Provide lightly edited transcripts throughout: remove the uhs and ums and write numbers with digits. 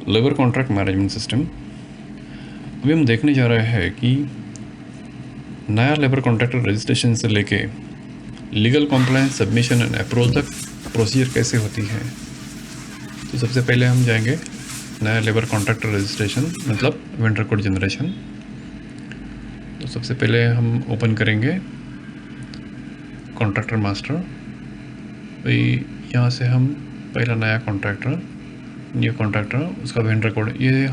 Labour contract management system. अभी हम देखने जा रहे हैं कि नया लेबर कॉन्ट्रैक्टर रजिस्ट्रेशन से लेके legal compliance, submission and approval तक प्रोसीजर कैसे होती है। तो सबसे पहले हम जाएंगे नया लेबर कॉन्ट्रैक्टर रजिस्ट्रेशन मतलब वेंडर कोड जनरेशन। तो सबसे पहले हम ओपन करेंगे कॉन्ट्रैक्टर मास्टर। भाई यहाँ से हम पहला नया कॉन्ट्रैक्टर, न्यू कॉन्ट्रैक्टर, उसका वेंडर कोड, ये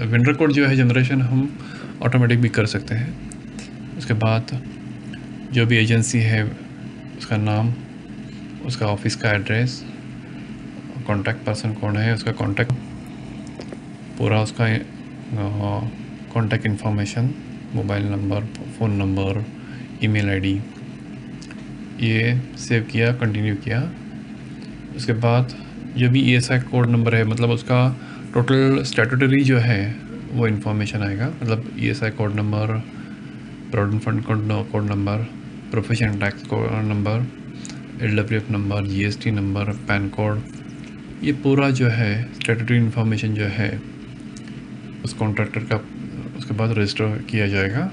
वेंडर कोड जो है जनरेशन हम ऑटोमेटिक भी कर सकते हैं। उसके बाद जो भी एजेंसी है उसका नाम, उसका ऑफिस का एड्रेस, कॉन्टैक्ट पर्सन कौन है, उसका कॉन्टैक्ट, पूरा उसका contact information, mobile number, phone number, email ID, ये सेव किया, कंटिन्यू किया। उसके बाद जो भी ईएसआई कोड नंबर है, मतलब उसका टोटल स्टैट्यूटरी जो है वो इन्फॉर्मेशन आएगा, मतलब ESI code number, provident fund code number, profession tax code number, LWF number, GST number, PAN code, ये पूरा जो है स्टैट्यूटरी इन्फॉर्मेशन जो है उस कॉन्ट्रैक्टर का उसके बाद रजिस्टर किया जाएगा।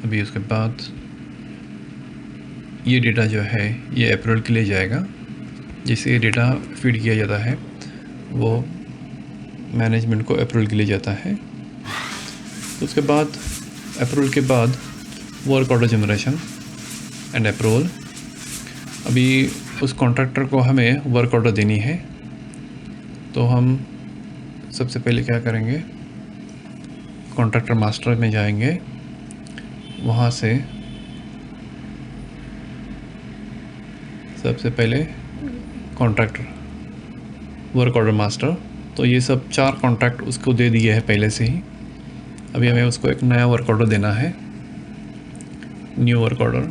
अभी उसके बाद ये डेटा जो है ये अप्रूवल के लिए जाएगा। जैसे ये डेटा फीड किया जाता है वो मैनेजमेंट को अप्रूवल के लिए जाता है। तो उसके बाद अप्रूवल के बाद work order generation and approval. अभी उस कॉन्ट्रैक्टर को हमें वर्क ऑर्डर देनी है, तो हम सबसे पहले क्या करेंगे, कॉन्ट्रैक्टर मास्टर में जाएंगे, वहाँ से सबसे पहले कॉन्ट्रैक्टर वर्क ऑर्डर मास्टर, तो ये सब 4 कॉन्ट्रैक्ट उसको दे दिए हैं पहले से ही। अभी हमें उसको एक नया वर्क ऑर्डर देना है, न्यू वर्क ऑर्डर।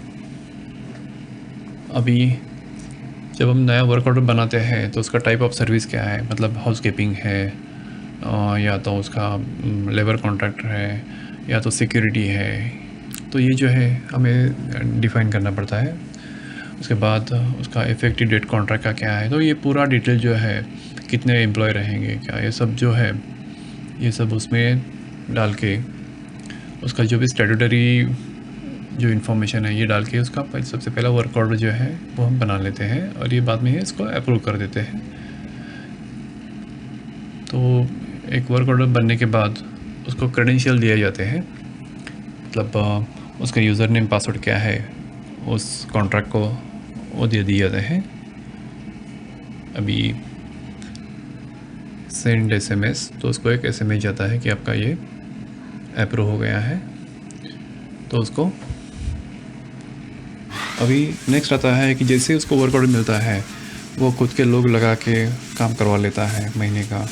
अभी जब हम नया वर्क ऑर्डर बनाते हैं तो उसका टाइप ऑफ सर्विस क्या है, मतलब हाउसकीपिंग है या तो उसका लेबर कॉन्ट्रैक्टर है या तो सिक्योरिटी है, तो ये जो है हमें डिफ़ाइन करना पड़ता है। उसके बाद उसका इफ़ेक्टिव डेट कॉन्ट्रैक्ट का क्या है, तो ये पूरा डिटेल जो है, कितने एम्प्लॉय रहेंगे क्या, ये सब जो है ये सब उसमें डाल के उसका जो भी स्टैट्यूटरी जो इन्फॉर्मेशन है ये डाल के उसका सबसे पहला वर्क ऑर्डर जो है वो हम बना लेते हैं और ये बाद में इसको अप्रूव कर देते हैं। तो एक वर्क ऑर्डर बनने के बाद उसको क्रेडेंशियल दिए जाते हैं, मतलब उसका यूज़र नेम पासवर्ड क्या है उस कॉन्ट्रैक्ट को वो दे दिए जाते हैं। अभी सेंड एसएमएस, तो उसको एक एसएमएस जाता है कि आपका ये अप्रूव हो गया है। तो उसको अभी नेक्स्ट आता है कि जैसे उसको वर्क ऑर्डर मिलता है वो खुद के लोग लगा के काम करवा लेता है महीने का।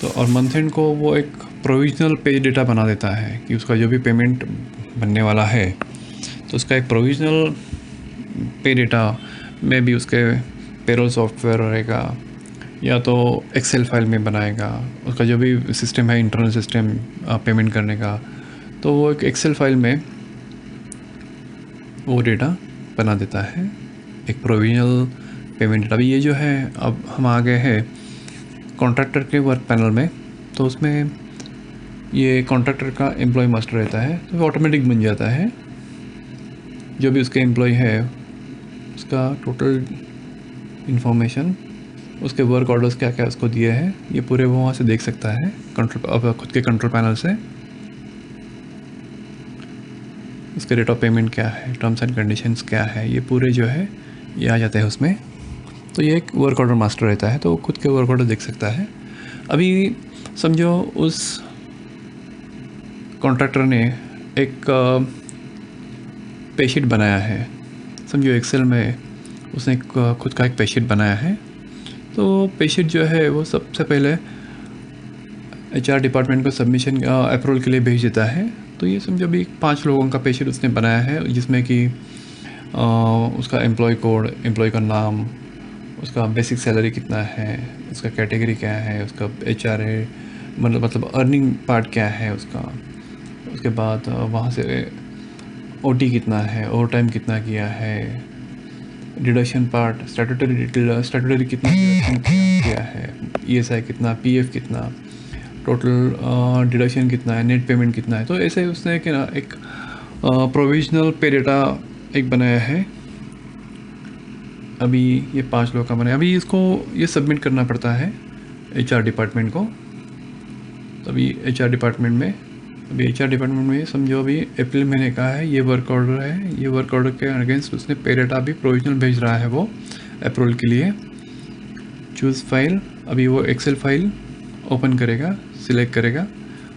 तो और मंथ एंड को वो एक प्रोविजनल पे डेटा बना देता है कि उसका जो भी पेमेंट बनने वाला है तो उसका एक प्रोविजनल पे डेटा में भी उसके पेरोल सॉफ्टवेयर रहेगा या तो एक्सेल फाइल में बनाएगा। उसका जो भी सिस्टम है, इंटरनल सिस्टम पेमेंट करने का, तो वो एक एक्सेल फाइल में वो डेटा बना देता है, एक प्रोविजनल पेमेंट डेटा। अभी ये जो है अब हम आ गए हैं कॉन्ट्रैक्टर के वर्क पैनल में, तो उसमें ये कॉन्ट्रैक्टर का एम्प्लॉय मास्टर रहता है, तो वो ऑटोमेटिक बन जाता है। जो भी उसके एम्प्लॉय है उसका टोटल इन्फॉर्मेशन, उसके वर्क ऑर्डर्स क्या क्या उसको दिए हैं, ये पूरे वो वहाँ से देख सकता है कंट्रोल, खुद के कंट्रोल पैनल से। उसके रेट ऑफ पेमेंट क्या है, टर्म्स एंड कंडीशंस क्या है, ये पूरे जो है ये आ जाते हैं उसमें। तो ये एक वर्क ऑर्डर मास्टर रहता है, तो वो खुद के वर्क ऑर्डर देख सकता है। अभी समझो उस कॉन्ट्रैक्टर ने एक पेशीट बनाया है, समझो एक्सेल में उसने खुद का एक पेशीट बनाया है। तो पेशीट जो है वो सबसे पहले एचआर डिपार्टमेंट को सबमिशन अप्रूवल के लिए भेज देता है। तो ये समझो अभी 5 लोगों का पेशीट उसने बनाया है, जिसमें कि उसका एम्प्लॉय कोड, एम्प्लॉय का नाम, उसका बेसिक सैलरी कितना है, उसका कैटेगरी क्या है, उसका एचआर है मतलब अर्निंग पार्ट क्या है उसका। उसके बाद वहाँ से ओटी कितना है, ओवर टाइम कितना किया है, डिडक्शन पार्ट, स्टैट्यूटरी कितना डिडक्शन किया है, ESI कितना, PF कितना, टोटल डिडक्शन कितना है, नेट पेमेंट कितना है। तो ऐसे उसने एक प्रोविजनल पे डेटा एक बनाया है। अभी ये 5 लोगों का बनाया। अभी इसको ये सबमिट करना पड़ता है HR डिपार्टमेंट को। तो अभी HR डिपार्टमेंट में समझो अभी अप्रैल महीने का है, ये वर्क ऑर्डर है। ये वर्क ऑर्डर के अगेंस्ट उसने पे डेटा अभी प्रोविजनल भेज रहा है वो अप्रूवल के लिए। चूज़ फाइल, अभी वो एक्सेल फाइल ओपन करेगा, सिलेक्ट करेगा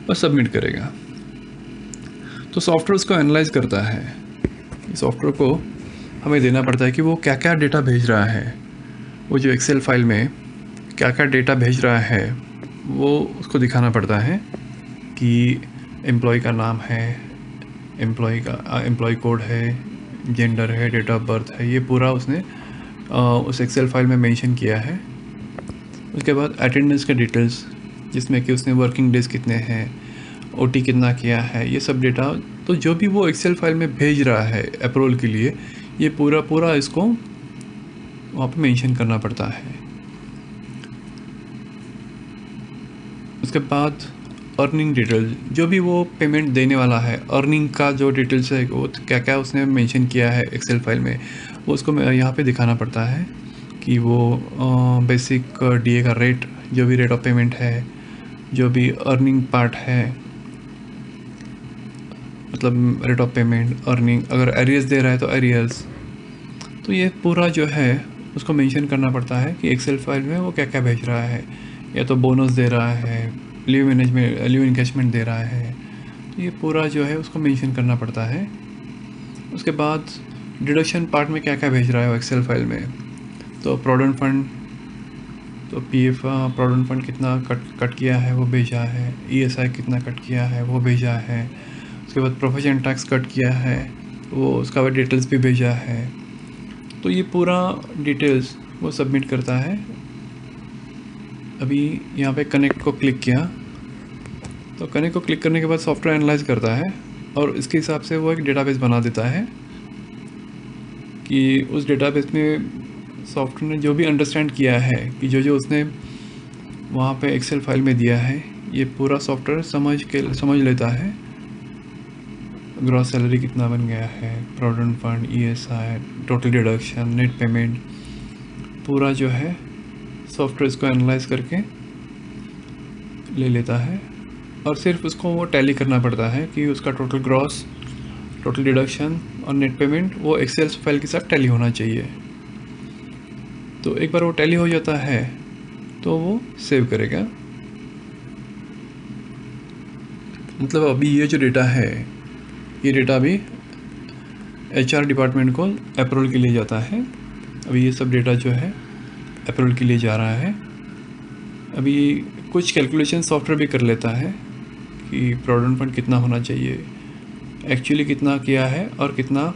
और सबमिट करेगा। तो सॉफ्टवेयर उसको एनालाइज करता है। इस सॉफ्टवेयर को हमें देना पड़ता है कि वो क्या क्या डेटा भेज रहा है, वो जो एक्सेल फाइल में क्या क्या डेटा भेज रहा है वो उसको दिखाना पड़ता है कि एम्प्लॉय का नाम है, एम्प्लॉय कोड है, जेंडर है, डेट ऑफ बर्थ है, ये पूरा उसने उस एक्सेल फाइल में मेंशन किया है। उसके बाद अटेंडेंस के डिटेल्स, जिसमें कि उसने वर्किंग डेज कितने हैं, OT कितना किया है, ये सब डेटा। तो जो भी वो एक्सेल फाइल में भेज रहा है अप्रूवल के लिए, ये पूरा इसको वहाँ पे मेंशन करना पड़ता है। उसके बाद अर्निंग डिटेल, जो भी वो पेमेंट देने वाला है, अर्निंग का जो डिटेल्स है वो क्या क्या उसने मेंशन किया है एक्सेल फाइल में, वो उसको यहाँ पे दिखाना पड़ता है कि वो बेसिक DA का रेट, जो भी रेट ऑफ पेमेंट है, जो भी अर्निंग पार्ट है, मतलब रेट ऑफ पेमेंट, अर्निंग, अगर एरियर्स दे रहा है तो एरियर्स। तो ये पूरा जो है उसको मेंशन करना पड़ता है कि एक्सेल फाइल में वो क्या क्या भेज रहा है। या तो बोनस दे रहा है, लीव एनकैशमेंट दे रहा है, तो ये पूरा जो है उसको मेंशन करना पड़ता है। उसके बाद डिडक्शन पार्ट में क्या क्या भेज रहा है वो एक्सेल फाइल में। तो प्रोविडेंट फंड, तो PF प्रोविडेंट फंड कितना कट किया है वो भेजा है, ESI कितना कट किया है वो भेजा है। उसके बाद प्रोफेशन टैक्स कट किया है, वो उसका बाद डिटेल्स भी भेजा है। तो ये पूरा डिटेल्स वो सबमिट करता है। अभी यहाँ पे कनेक्ट को क्लिक किया, तो कनेक्ट को क्लिक करने के बाद सॉफ्टवेयर एनालाइज करता है और इसके हिसाब से वो एक डेटाबेस बना देता है कि उस डेटाबेस में सॉफ्टवेयर ने जो भी अंडरस्टैंड किया है कि जो उसने वहाँ पे एक्सेल फाइल में दिया है, ये पूरा सॉफ्टवेयर समझ लेता है। ग्रॉस सैलरी कितना बन गया है, provident fund, ESI, total deduction, net payment, पूरा जो है सॉफ्टवेयर इसको एनालाइज करके ले लेता है। और सिर्फ उसको वो टैली करना पड़ता है कि उसका टोटल ग्रॉस, टोटल डिडक्शन और नेट पेमेंट वो एक्सेल फाइल के साथ टैली होना चाहिए। तो एक बार वो टैली हो जाता है तो वो सेव करेगा। मतलब अभी ये जो डेटा है, ये डेटा अभी HR डिपार्टमेंट को अप्रूवल के लिए जाता है। अभी ये सब डेटा जो है अप्रूवल के लिए जा रहा है। अभी कुछ कैलकुलेशन सॉफ्टवेयर भी कर लेता है कि प्रोविडेंट फंड कितना होना चाहिए, एक्चुअली कितना किया है और कितना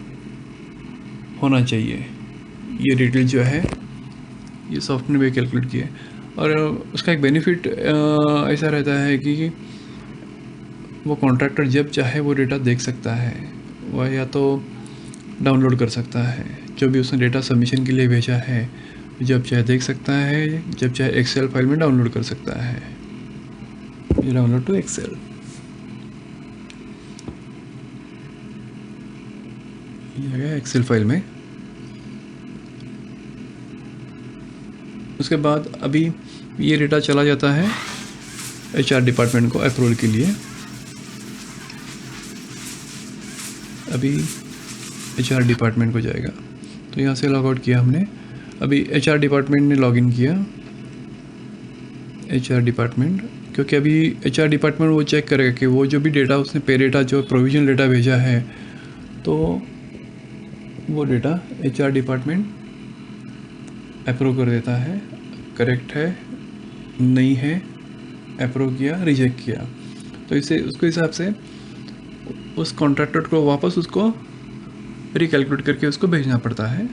होना चाहिए, ये डिटेल जो है ये सॉफ्टवेयर में कैलकुलेट किया। और उसका एक बेनिफिट ऐसा रहता है कि वो कॉन्ट्रैक्टर जब चाहे वो डेटा देख सकता है, वह या तो डाउनलोड कर सकता है, जो भी उसने डेटा सबमिशन के लिए भेजा है जब चाहे देख सकता है, जब चाहे एक्सेल फाइल में डाउनलोड कर सकता है। ये डाउनलोड टू एक्सेल, ये आ गया एक्सेल फाइल में। उसके बाद अभी ये डेटा चला जाता है HR डिपार्टमेंट को अप्रूवल के लिए। अभी HR डिपार्टमेंट को जाएगा, तो यहाँ से लॉग आउट किया हमने। अभी HR डिपार्टमेंट ने लॉगिन किया, HR डिपार्टमेंट, क्योंकि अभी HR डिपार्टमेंट वो चेक करेगा कि वो जो भी डेटा उसने पे डेटा जो प्रोविजनल डेटा भेजा है, तो वो डेटा HR डिपार्टमेंट अप्रूव कर देता है, करेक्ट है, नहीं है, अप्रूव किया, रिजेक्ट किया। तो इसे उसके हिसाब से उस कॉन्ट्रैक्टर को वापस उसको रिकैलकुलेट करके उसको भेजना पड़ता है।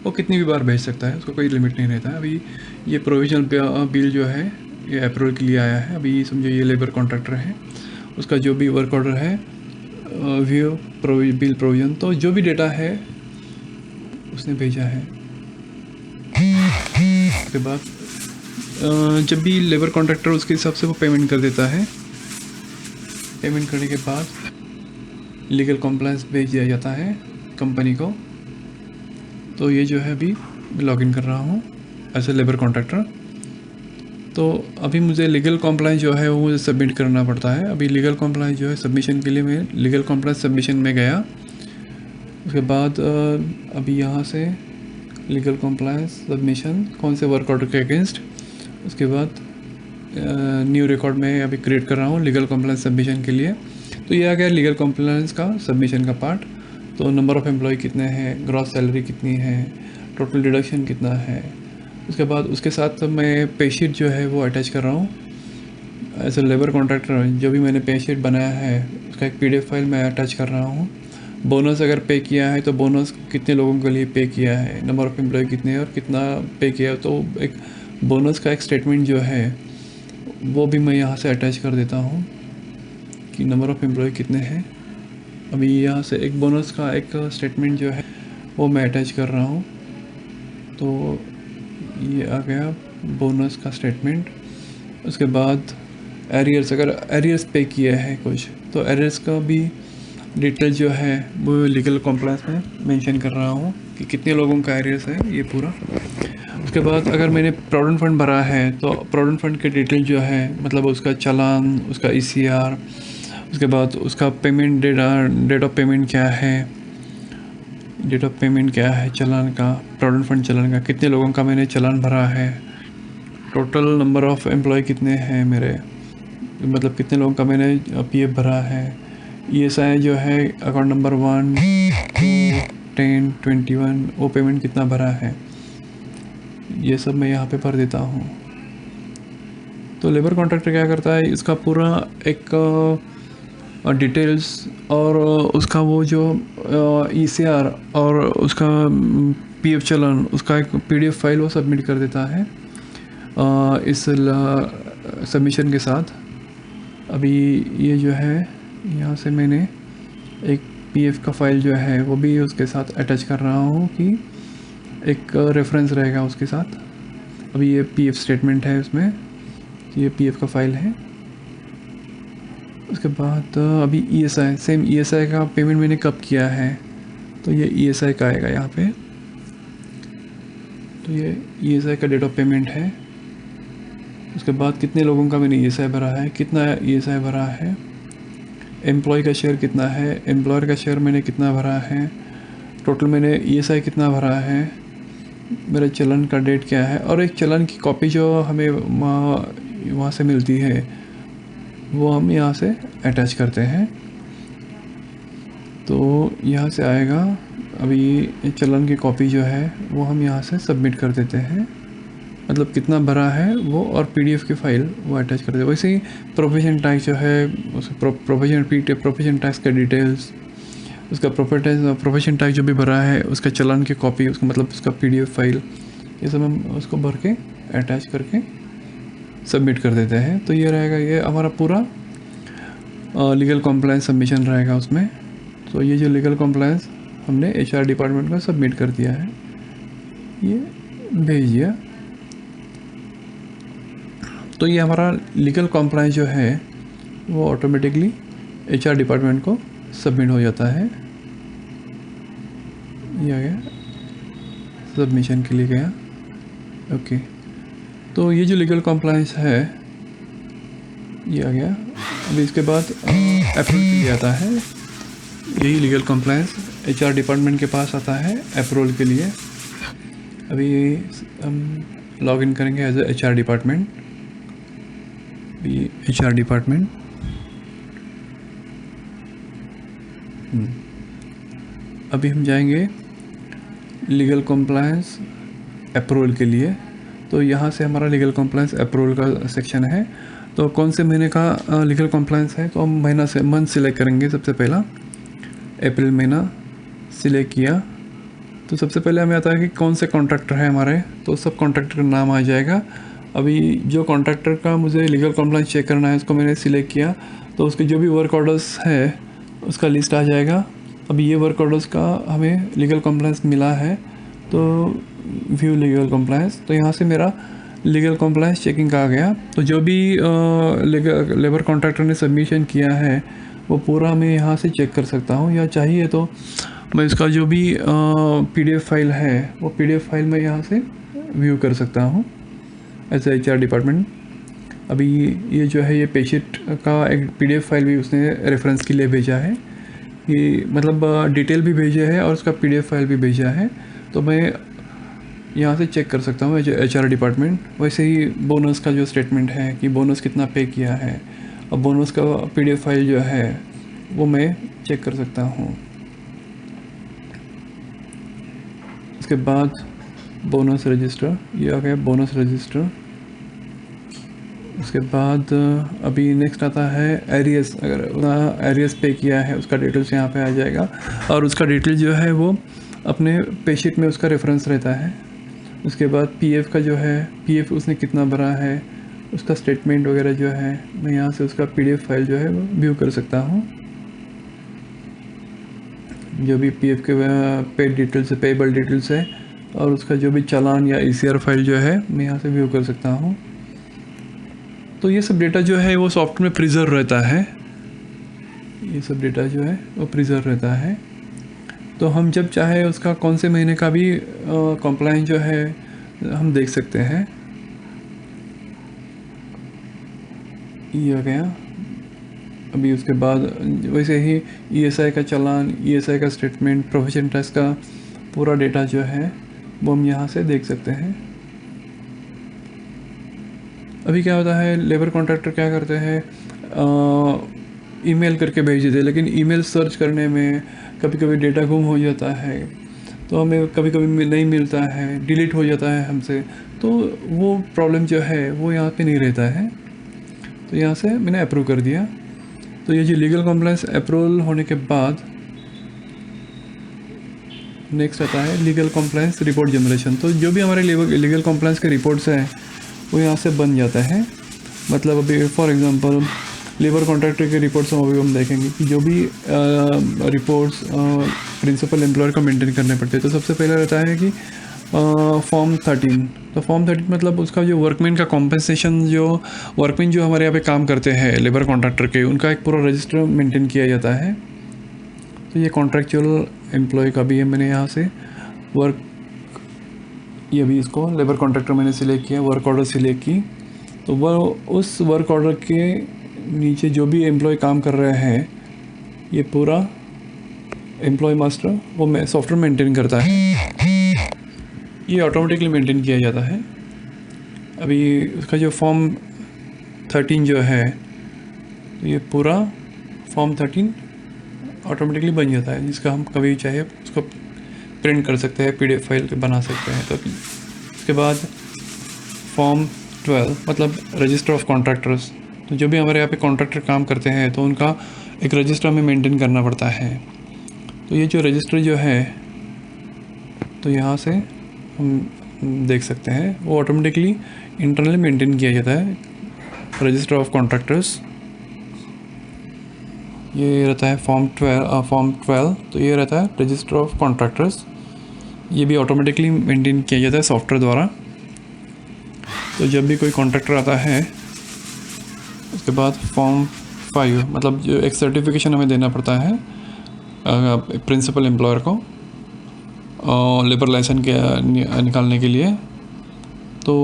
वो कितनी भी बार भेज सकता है, उसको कोई लिमिट नहीं रहता है। अभी ये प्रोविजनल बिल जो है ये अप्रूवल के लिए आया है। अभी समझो ये लेबर कॉन्ट्रैक्टर है, उसका जो भी वर्क ऑर्डर है, व्यू बिल प्रोविजन, तो जो भी डेटा है उसने भेजा है। उसके बाद जब भी लेबर कॉन्ट्रैक्टर उसके हिसाब से वो पेमेंट कर देता है। पेमेंट करने के बाद लीगल कॉम्प्लायंस भेज दिया जाता है कंपनी को। तो ये जो है अभी लॉगिन कर रहा हूँ एज ए लेबर कॉन्ट्रैक्टर। तो अभी मुझे लीगल कॉम्प्लायंस जो है वो मुझे सबमिट करना पड़ता है। अभी लीगल कॉम्प्लायंस जो है सबमिशन के लिए मैं लीगल कॉम्प्लायंस सबमिशन में गया। उसके बाद अभी यहाँ से लीगल कॉम्प्लायंस सबमिशन कौन से वर्क ऑर्डर के अगेंस्ट, उसके बाद न्यू रिकॉर्ड में अभी क्रिएट कर रहा हूँ लीगल कॉम्प्लायंस सबमिशन के लिए। तो ये आ गया लीगल कॉम्प्लायंस का सबमिशन का पार्ट। तो नंबर ऑफ़ एम्प्लॉय कितने हैं, ग्रॉस सैलरी कितनी है, टोटल डिडक्शन कितना है। उसके बाद उसके साथ मैं पेशीट जो है वो अटैच कर रहा हूँ एज ए लेबर कॉन्ट्रैक्टर। जो भी मैंने पेशीट बनाया है उसका एक PDF फाइल मैं अटैच कर रहा हूँ। बोनस अगर पे किया है तो बोनस कितने लोगों के लिए पे किया है, नंबर ऑफ़ एम्प्लॉय कितने और कितना पे किया, तो एक बोनस का एक स्टेटमेंट जो है वो भी मैं यहाँ से अटैच कर देता हूँ कि नंबर ऑफ़ एम्प्लॉय कितने हैं। अभी यहाँ से एक बोनस का एक स्टेटमेंट जो है वो मैं अटैच कर रहा हूँ। तो ये आ गया बोनस का स्टेटमेंट। उसके बाद एरियर्स, अगर एरियर्स पे किया है कुछ तो एरियर्स का भी डिटेल जो है वो लीगल कॉम्प्लायंस में मेंशन कर रहा हूँ कि कितने लोगों का एरियर्स है ये पूरा। उसके बाद अगर मैंने प्रोविडेंट फंड भरा है तो प्रोविडेंट फंड के डिटेल जो है मतलब उसका चालान, उसका ECR, उसके बाद उसका पेमेंट डेट ऑफ पेमेंट क्या है, डेट ऑफ पेमेंट क्या है चालान का, प्रोविडेंट फंड चालान का, कितने लोगों का मैंने चालान भरा है, टोटल नंबर ऑफ़ एम्प्लॉय कितने हैं मेरे, मतलब कितने लोगों का मैंने PF भरा है, ESI जो है अकाउंट नंबर 1, 2, 10, 21 वो पेमेंट कितना भरा है, ये सब मैं यहाँ पे भर देता हूँ। तो लेबर कॉन्ट्रैक्टर क्या करता है, इसका पूरा एक डिटेल्स और उसका वो जो ECR और उसका PF चालान, उसका एक PDF फाइल वो सबमिट कर देता है इस सबमिशन के साथ। अभी ये जो है यहाँ से मैंने एक PF का फाइल जो है वो भी उसके साथ अटैच कर रहा हूँ कि एक रेफरेंस रहेगा उसके साथ। अभी ये PF स्टेटमेंट है, उसमें ये PF का फाइल है। उसके बाद अभी ESI, सेम ESI का पेमेंट मैंने कब किया है तो ये ESI का आएगा यहाँ पे। तो ये ESI का डेट ऑफ पेमेंट है। उसके बाद कितने लोगों का मैंने ESI भरा है, कितना ESI भरा है, एम्प्लॉय का शेयर कितना है, एम्प्लॉयर का शेयर मैंने कितना भरा है, टोटल मैंने ESI कितना भरा है, मेरे चलन का डेट क्या है, और एक चलन की कॉपी जो हमें वहाँ से मिलती है वो हम यहाँ से अटैच करते हैं। तो यहाँ से आएगा, अभी चलन की कॉपी जो है वो हम यहाँ से सबमिट कर देते हैं, मतलब कितना भरा है वो, और PDF की फाइल वो अटैच कर देते हैं। वैसे ही प्रोफेशन टैक्स जो है प्रोफेशन टैक्स का डिटेल्स, उसका प्रोफेशन टैक्स जो भी भरा है उसका चलन की कॉपी, उसका मतलब उसका PDF फाइल, ये सब हम उसको भर के अटैच करके सबमिट कर देते हैं। तो ये रहेगा, ये हमारा पूरा लीगल कॉम्प्लायंस सबमिशन रहेगा उसमें। तो ये जो लीगल कॉम्प्लायंस हमने HR डिपार्टमेंट को सबमिट कर दिया है, ये भेज दिया। तो ये हमारा लीगल कॉम्प्लायंस जो है वो ऑटोमेटिकली HR डिपार्टमेंट को सबमिट हो जाता है। ये आ गया, सबमिशन के लिए गया। ओके, तो ये जो लीगल कॉम्प्लायंस है ये आ गया। अभी इसके बाद अप्रूवल के लिए आता है, यही लीगल कॉम्प्लायंस HR डिपार्टमेंट के पास आता है अप्रूवल के लिए। अभी हम लॉग इन करेंगे as a HR department. HR department, अभी हम जाएंगे लीगल कॉम्प्लायंस अप्रूवल के लिए। तो यहाँ से हमारा लीगल कॉम्प्लायंस अप्रूवल का सेक्शन है। तो कौन से महीने का लीगल कॉम्प्लायंस है, तो हम मंथ सिलेक्ट करेंगे। सबसे पहला अप्रैल महीना सिलेक्ट किया तो सबसे पहले हमें आता है कि कौन से कॉन्ट्रैक्टर है हमारे, तो सब कॉन्ट्रैक्टर का नाम आ जाएगा। अभी जो कॉन्ट्रैक्टर का मुझे लीगल कॉम्प्लायंस चेक करना है उसको मैंने सिलेक्ट किया, तो उसके जो भी वर्क ऑर्डर्स है उसका लिस्ट आ जाएगा। अभी ये वर्क ऑर्डर्स का हमें लीगल कॉम्प्लायंस मिला है तो व्यू लीगल कंप्लायंस, तो यहाँ से मेरा लीगल कंप्लायंस चेकिंग आ गया। तो जो भी लेबर कॉन्ट्रैक्टर ने सबमिशन किया है वो पूरा मैं यहाँ से चेक कर सकता हूँ, या चाहिए तो मैं इसका जो भी PDF फाइल है वो PDF फाइल मैं यहाँ से व्यू कर सकता हूँ एज ए HR डिपार्टमेंट। अभी ये जो है ये पेशीट का एक PDF फाइल भी उसने रेफरेंस के लिए भेजा है, कि मतलब डिटेल भी भेजे है और उसका PDF फाइल भी भेजा है, तो मैं यहाँ से चेक कर सकता हूँ HR डिपार्टमेंट। वैसे ही बोनस का जो स्टेटमेंट है कि बोनस कितना पे किया है, और बोनस का PDF फाइल जो है वो मैं चेक कर सकता हूँ। उसके बाद बोनस रजिस्टर, ये आ गया बोनस रजिस्टर। उसके बाद अभी नेक्स्ट आता है एरियस, अगर एरियस पे किया है उसका डिटेल्स यहाँ पे आ जाएगा, और उसका डिटेल जो है वो अपने पेशीट में उसका रेफरेंस रहता है। उसके बाद PF का जो है PF उसने कितना भरा है उसका स्टेटमेंट वगैरह जो है मैं यहाँ से उसका PDF फाइल जो है वो व्यू कर सकता हूँ। जो भी PF के पेड डिटेल्स है, पेबल डिटेल्स है, और उसका जो भी चालान या ECR फाइल जो है मैं यहाँ से व्यू कर सकता हूँ। तो ये सब डेटा जो है वो सॉफ्टवेयर में प्रिजर्व रहता है, ये सब डेटा जो है वो प्रिजर्व रहता है। तो हम जब चाहे उसका कौन से महीने का भी कंप्लायंस जो है हम देख सकते हैं। ये आ गया। अभी उसके बाद वैसे ही ESI का चालान, ESI का स्टेटमेंट, प्रोफेशन टेस्ट का पूरा डेटा जो है वो हम यहाँ से देख सकते हैं। अभी क्या होता है, लेबर कॉन्ट्रैक्टर क्या करते हैं, ईमेल करके भेज देते हैं, लेकिन ईमेल सर्च करने में कभी कभी डेटा गुम हो जाता है, तो हमें कभी कभी नहीं मिलता है, डिलीट हो जाता है हमसे, तो वो प्रॉब्लम जो है वो यहाँ पे नहीं रहता है। तो यहाँ से मैंने अप्रूव कर दिया। तो ये जो लीगल कंप्लायंस अप्रूवल होने के बाद नेक्स्ट आता है लीगल कंप्लायंस रिपोर्ट जनरेशन। तो जो भी हमारे लीगल कंप्लायंस के रिपोर्ट्स हैं वो यहाँ से बन जाता है। मतलब अभी फॉर एग्जांपल लेबर कॉन्ट्रैक्टर के रिपोर्ट्स हम अभी हम देखेंगे कि जो भी रिपोर्ट्स प्रिंसिपल एम्प्लॉयर को मेंटेन करने पड़ते हैं। तो सबसे पहले रहता है कि फॉर्म 13। तो फॉर्म 13 मतलब उसका जो वर्कमैन का कॉम्पेंसेशन, जो वर्कमैन जो हमारे यहाँ पे काम करते हैं लेबर कॉन्ट्रैक्टर के, उनका एक पूरा रजिस्टर मेंटेन किया जाता है। तो ये कॉन्ट्रैक्चुअल एम्प्लॉय का भी है, मैंने यहाँ से वर्क, ये भी इसको लेबर कॉन्ट्रैक्टर मैंने सिलेक्ट किया, वर्क ऑर्डर सिलेक्ट की। तो वह उस वर्क ऑर्डर के नीचे जो भी एम्प्लॉय काम कर रहे हैं, ये पूरा एम्प्लॉय मास्टर वो सॉफ्टवेयर मेंटेन करता है, ये ऑटोमेटिकली मेंटेन किया जाता है। अभी उसका जो फॉर्म 13 जो है, तो ये पूरा फॉर्म 13 ऑटोमेटिकली बन जाता है, जिसका हम कभी चाहे उसको प्रिंट कर सकते हैं, PDF फाइल बना सकते हैं। तो उसके बाद फॉर्म 12 मतलब रजिस्टर ऑफ कॉन्ट्रैक्टर्स। तो जो भी हमारे यहाँ पे कॉन्ट्रैक्टर काम करते हैं तो उनका एक रजिस्टर हमें मेंटेन करना पड़ता है। तो ये जो रजिस्टर जो है, तो यहाँ से हम देख सकते हैं वो ऑटोमेटिकली इंटरनली मेंटेन किया जाता है, रजिस्टर ऑफ कॉन्ट्रैक्टर्स। ये रहता है फॉर्म 12। तो ये रहता है रजिस्टर ऑफ कॉन्ट्रैक्टर्स, ये भी ऑटोमेटिकली मेंटेन किया जाता है सॉफ्टवेयर द्वारा। तो जब भी कोई कॉन्ट्रैक्टर आता है, उसके बाद फॉर्म 5 मतलब जो एक सर्टिफिकेशन हमें देना पड़ता है प्रिंसिपल एम्प्लॉयर को लेबर लाइसेंस के निकालने के लिए। तो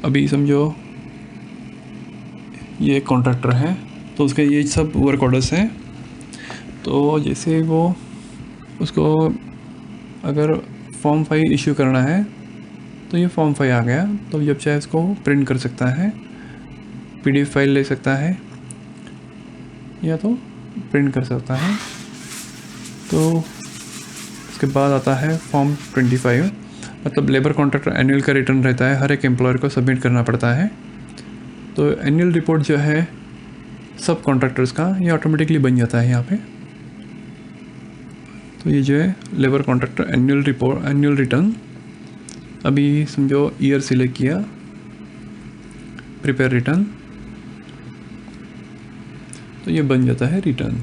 अभी समझो ये कॉन्ट्रैक्टर है, तो उसके ये सब वर्क ऑर्डर्स हैं। तो जैसे वो उसको अगर फॉर्म 5 इशू करना है, तो ये फॉर्म 5 आ गया। तो जब चाहे इसको प्रिंट कर सकता है, PDF फाइल ले सकता है, या तो प्रिंट कर सकता है। तो उसके बाद आता है फॉर्म 25 मतलब लेबर कॉन्ट्रैक्टर एनुअल का रिटर्न रहता है, हर एक एम्प्लॉयर को सबमिट करना पड़ता है। तो एनुअल रिपोर्ट जो है सब कॉन्ट्रैक्टर्स का, ये ऑटोमेटिकली बन जाता है यहाँ पे। तो ये जो है labour contractor annual report, annual return. अभी समझो ईयर सिलेक्ट किया, प्रिपेयर रिटर्न, तो ये बन जाता है रिटर्न।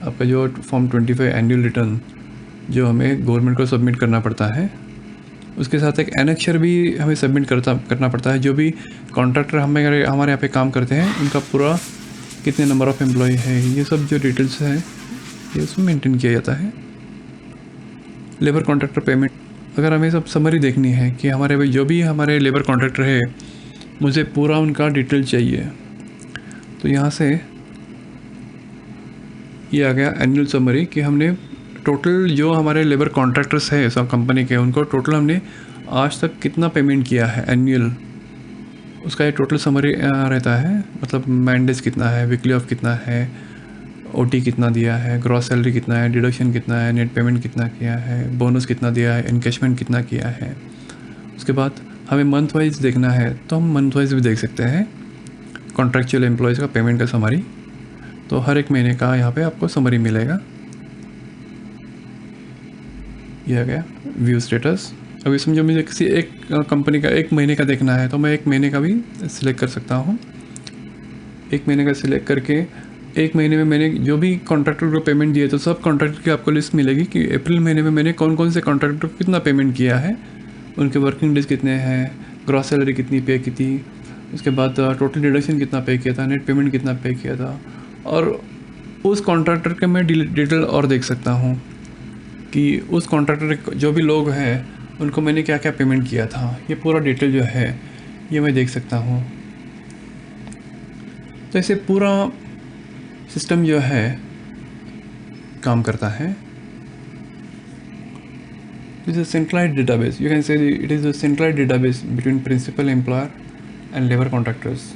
आपका जो फॉर्म 25 एनुअल रिटर्न जो हमें गवर्नमेंट को सबमिट करना पड़ता है। उसके साथ एक एनेक्चर भी हमें सबमिट करना पड़ता है। जो भी कॉन्ट्रैक्टर हमारे यहाँ पे काम करते हैं उनका पूरा कितने नंबर ऑफ़ एम्प्लॉय है, ये सब जो डिटेल्स है ये उसमें मेंटेन किया जाता है। लेबर कॉन्ट्रैक्टर पेमेंट, अगर हमें सब समरी देखनी है कि हमारे जो भी हमारे लेबर कॉन्ट्रैक्टर है मुझे पूरा उनका डिटेल चाहिए, तो यहाँ से ये आ गया एनुअल समरी कि हमने टोटल जो हमारे लेबर कॉन्ट्रैक्टर्स है सब कंपनी के, उनको टोटल हमने आज तक कितना पेमेंट किया है एनुअल, उसका ये टोटल समरी रहता है। मतलब मैंडेज कितना है, वीकली ऑफ कितना है, ओटी कितना दिया है, ग्रॉस सैलरी कितना है, डिडक्शन कितना है, नेट पेमेंट कितना किया है, बोनस कितना दिया है, इनकैशमेंट कितना किया है। उसके बाद हमें मंथ वाइज देखना है तो हम मंथ वाइज भी देख सकते हैं कॉन्ट्रैक्चुअल एम्प्लॉयज़ का पेमेंट का समरी। तो हर एक महीने का यहाँ पे आपको समरी मिलेगा। ये आ गया व्यू स्टेटस। अभी समझो मुझे किसी एक कंपनी का एक महीने का देखना है तो मैं एक महीने का भी सिलेक्ट कर सकता हूँ। एक महीने का सिलेक्ट करके एक महीने में मैंने जो भी कॉन्ट्रैक्टर को पेमेंट दिए तो सब कॉन्ट्रैक्टर की आपको लिस्ट मिलेगी कि अप्रैल महीने में मैंने कौन कौन से कॉन्ट्रैक्टर को कितना पेमेंट किया है, उनके वर्किंग डेज कितने हैं, ग्रॉस सैलरी कितनी पे की थी, उसके बाद टोटल डिडक्शन कितना पे किया था, नेट पेमेंट कितना पे किया था। और उस कॉन्ट्रैक्टर के मैं डिटेल और देख सकता हूँ कि उस कॉन्ट्रैक्टर जो भी लोग हैं उनको मैंने क्या क्या पेमेंट किया था, ये पूरा डिटेल जो है ये मैं देख सकता हूँ। तो ऐसे पूरा सिस्टम जो है काम करता है। It is a centralized database. You can say it is a centralized database between principal employer and labor contractors.